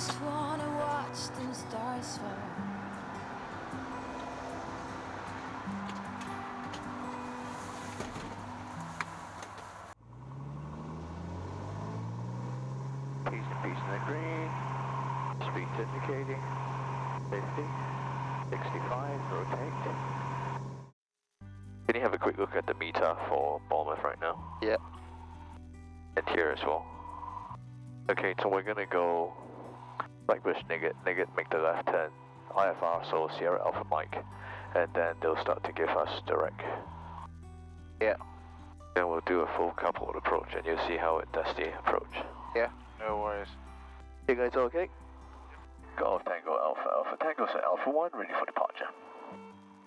just wanna watch them stars fall. Piece to piece in the green, speed indicating, 50, 65, rotate. Can you have a quick look at the meter for Bournemouth right now? Yeah. And here as well. Okay, so we're gonna go Blackbush, Nugget, make the left turn, IFR, so Sierra Alpha Mike, and then they'll start to give us direct. Yeah. Then we'll do a full coupled approach and you'll see how it does the approach. Yeah, no worries. You guys okay? Golf Tango Alpha, Alpha Tango, set Alpha 1, ready for departure.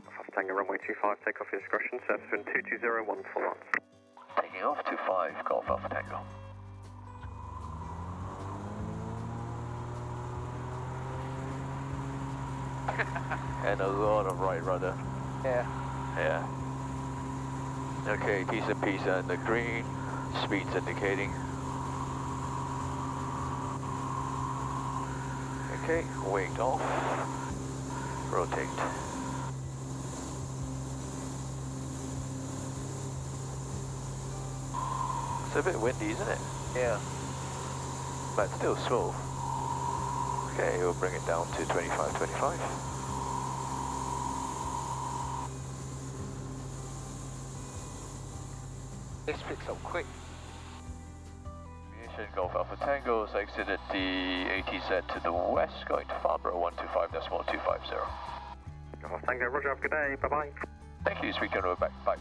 Alpha Tango runway 25, take off your discretion, service wind 2201 full knots. Taking off 25, Golf Alpha Tango. And a lot of right rudder. Yeah. Yeah. Okay, piece and piece and the green, speed's indicating. Okay, wait off, rotate. It's a bit windy, isn't it? Yeah. But still slow. Okay, we'll bring it down to 25, 25. This picks up quick. Aviation Golf Alpha Tango has exited the ATZ to the west, going to Farnborough 125.250. Alpha Tango, roger, have a good day, bye-bye. Thank you, speaking over back, bye.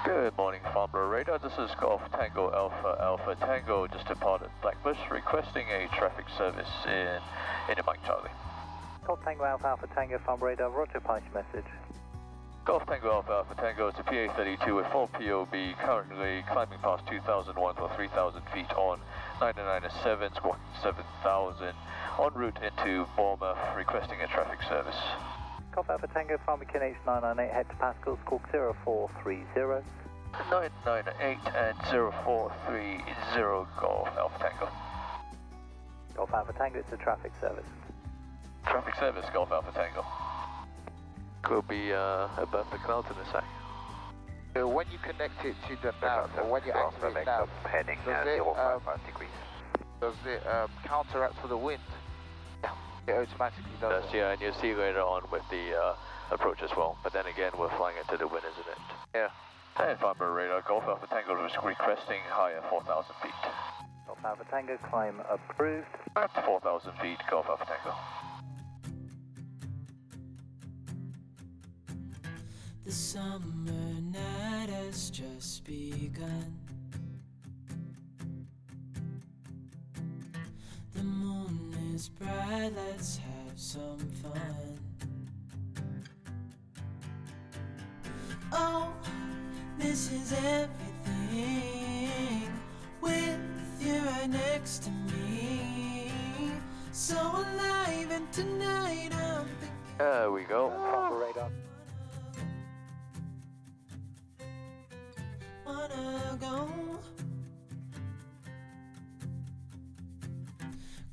Good morning, Farnborough Radar. This is Golf Tango Alpha Alpha Tango, just departed Blackbush, requesting a traffic service in Mike Charlie. Golf Tango Alpha Alpha Tango, Farnborough Radar, roger, punch message. Golf Tango Alpha Alpha Tango, it's a PA32 with full POB, currently climbing past 2,001 or 3,000 feet on 997, squawking 7,000, en route into Bournemouth, requesting a traffic service. Golf Alpha Tango, Farnborough KNH998, head to Pascal, squawk 0430. 998 and 0430, Golf Alpha Tango. Golf Alpha Tango, it's a traffic service. Traffic service, Golf Alpha Tango. Could be above the clouds in a sec. So when you connect it to the nav, or when you activate nav, heading does it, 055 degrees. Does it counteract for the wind? Yeah. It automatically does. Yeah, and you'll see later on with the approach as well. But then again, we're flying into the wind, isn't it? Yeah. And Farnborough Radar, Golf Alpha Tango is requesting higher 4,000 feet. Golf Alpha Tango, climb approved. Up to 4,000 feet, Golf Alpha Tango. The summer night has just begun. The moon is bright, let's have some fun. Oh, this is everything, with you right next to me. So alive, and tonight I'm thinking. There we go. Farnborough Radar. Wanna go.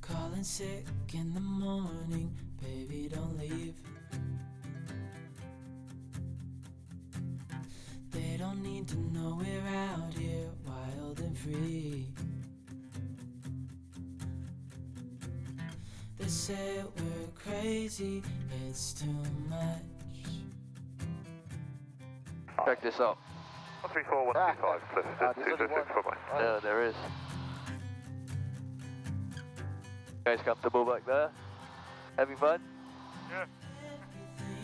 Calling sick in the morning, baby, don't leave. They don't need to know we're out here wild and free. They say we're crazy, it's too much. Check this out. 134, 125, there's only 206, one. bye-bye. Yeah, there is. Guys comfortable back there? Having fun? Yeah.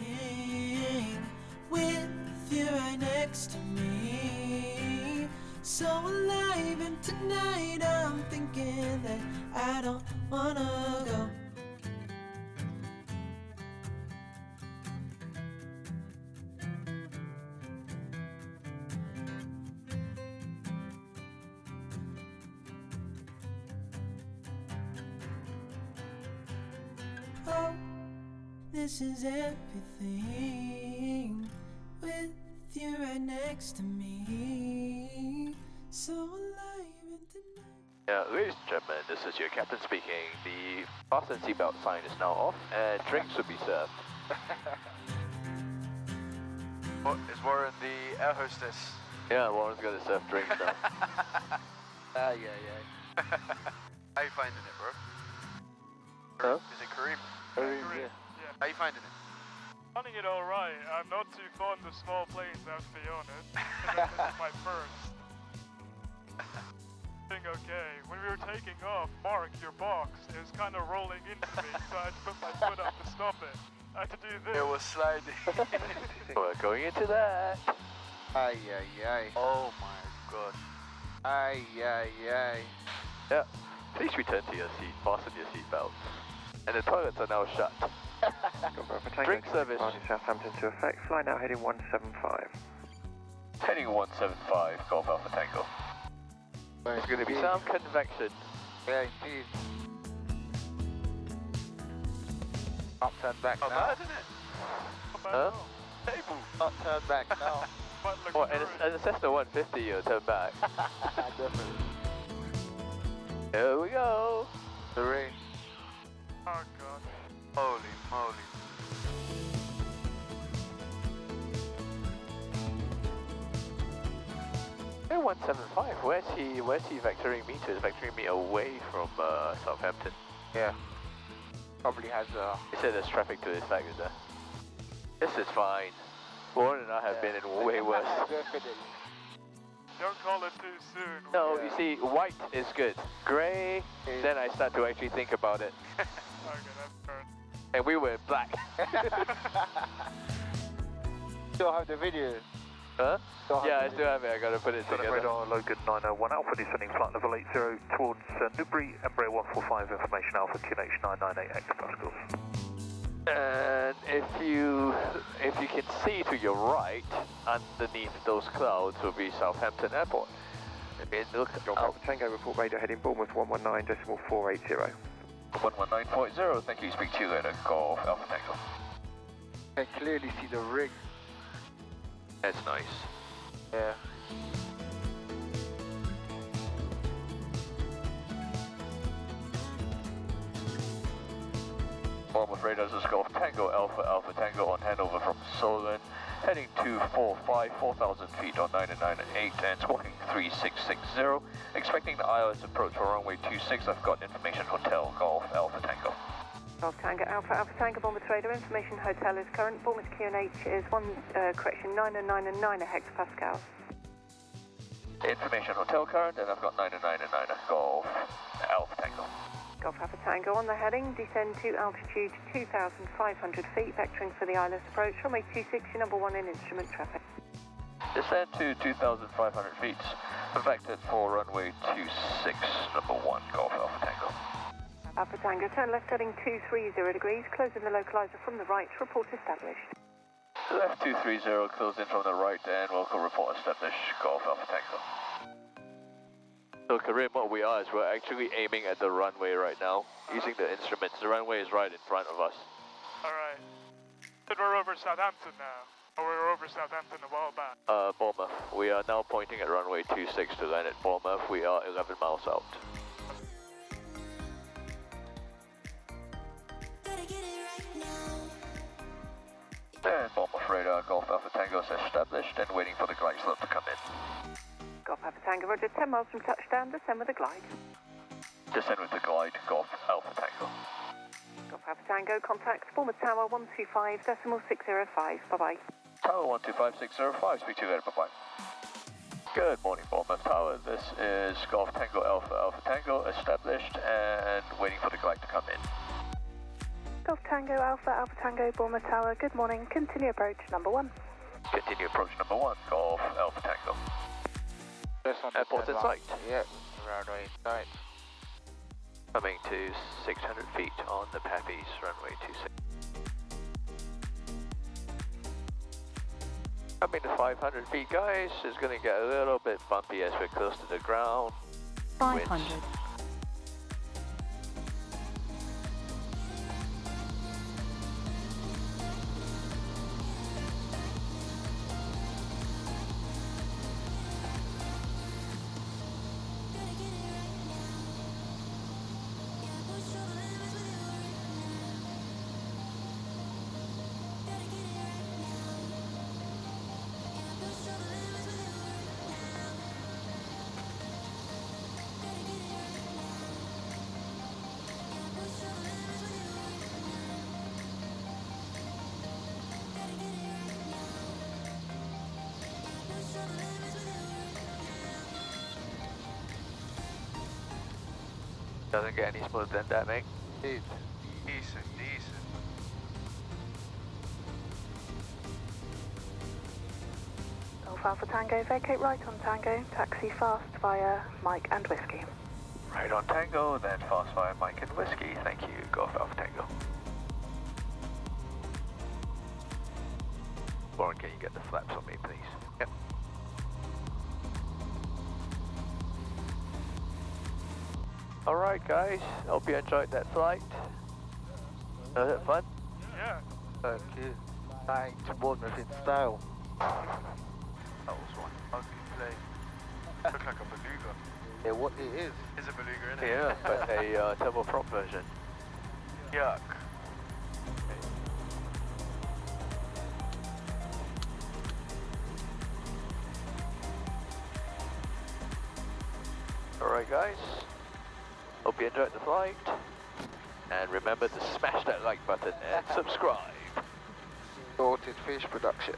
Everything with you right next to me. So alive, and tonight I'm thinking that I don't wanna go. Oh, this is everything, with you right next to me. So alive, and tonight Yeah, ladies and gentlemen, this is your captain speaking. The fasten seatbelt sign is now off, and drinks will be served. What, is Warren the air hostess? Yeah, Warren's gonna serve drinks now. Yeah. How you finding it, bro? Huh? Is it Kareem? Yeah. How you finding it? Finding it alright. I'm not too fond of small planes, I have to be honest. This is my first. Doing okay. When we were taking off, Mark, your box, is kind of rolling into me, so I had to put my foot up to stop it. I had to do this. It was sliding. We're going into that. Ay. Oh my god. Ay. Yeah. Please return to your seat. Fasten your seatbelts. And the toilets are now shut. Drink service. Southampton to effect. Fly now heading 175. Heading 175, Golf Alpha Tango. There's going to be some convection. Yeah, indeed. Up, turn back Not now. bad, isn't it? Huh? Table. Up, turn back now. Quite Oh, luxurious. and a Cessna 150, you'll turn back. Definitely. Here we go. The rain. Oh god. Holy moly. Hey, 175. Where's he vectoring me to? He's vectoring me away from Southampton. Yeah. Probably has He said there's traffic to his back, is there? This is fine. Warren and I have been in way worse. Don't call it too soon. No, you see, white is good. Grey, then I start to actually think about it. Okay, that's fair. And we were in black. Still have the video. Huh? Yeah, I still have it. I gotta put it together. Radar Logan 901 Alpha descending flight level 80 towards Newbury, Embraer 145, information Alpha QNH 998 hectopascals. And if you can see to your right, underneath those clouds will be Southampton Airport. Okay, look Golf out. Alpha Tango report radar heading Bournemouth 119.480. 119.40, thank you. Speak to you later. Golf Alpha Tango. I can clearly see the rig. That's nice. Yeah. Bournemouth radars is Golf Tango Alpha Tango on handover from Solon, heading 245, 4,000 feet on 998 and squawking 3660. Expecting the ILS approach for runway 26. I've got information hotel Golf Alpha Tango. Golf Tango Alpha Tango Bournemouth radar information hotel is current. Bournemouth QNH is 909 and 9 hectopascals. Information hotel current, and I've got 909 and 9 Golf Alpha Tango. Golf Alpha Tango on the heading, descend to altitude 2,500 feet, vectoring for the ILS approach, runway 26, your number 1 in instrument traffic. Descend to 2,500 feet, vectored for runway 26, number 1 Golf Alpha Tango. Alpha Tango, turn left heading 230 degrees, closing the localizer from the right, report established. Left 230, close in from the right, and local report established, Golf Alpha Tango. So Kareem, what we are is we're actually aiming at the runway right now, using the instruments. The runway is right in front of us. Alright. But we're over Southampton now. Or we were over Southampton a while back. Bournemouth. We are now pointing at runway 26 to land at Bournemouth. We are 11 miles out. And Bournemouth radar, Golf Alpha Tango is established and waiting for the glide slope to come in. Golf Alpha Tango, roger, 10 miles from touchdown, descend with a glide. Descend with the glide, Golf Alpha Tango. Golf Alpha Tango, contact Bournemouth Tower 125.605, bye-bye. Tower 125605, speak to you later, bye-bye. Good morning, Bournemouth Tower. This is Golf Tango Alpha Tango, established and waiting for the glide to come in. Golf Tango Alpha Tango, Bournemouth Tower, good morning, continue approach number 1. Continue approach number 1, Golf Alpha Tango. Airport's in sight. Yeah, runway in sight. Coming to 600 feet on the Pappies, runway 26. Coming to 500 feet, guys. It's going to get a little bit bumpy as we're close to the ground. 500. Winds. Doesn't get any smoother than that, mate. Dude. Decent, decent. Alpha Tango, vacate right on Tango, taxi fast via Mike and Whiskey. Right on Tango, then fast via Mike and Whiskey. Thank you. Golf Alpha Tango. Warren, can you get the flaps on me, please? Yep. Alright guys, hope you enjoyed that flight. Was it fun? Yeah. Thank you. Flying to Bournemouth in style. That was one ugly plane. Looked like a beluga. Yeah, what it is. It's a beluga, isn't it? Yeah, but a turboprop version. Yuck. Alright guys, hope you enjoyed the flight. And remember to smash that like button and subscribe. Sorted Fish Production.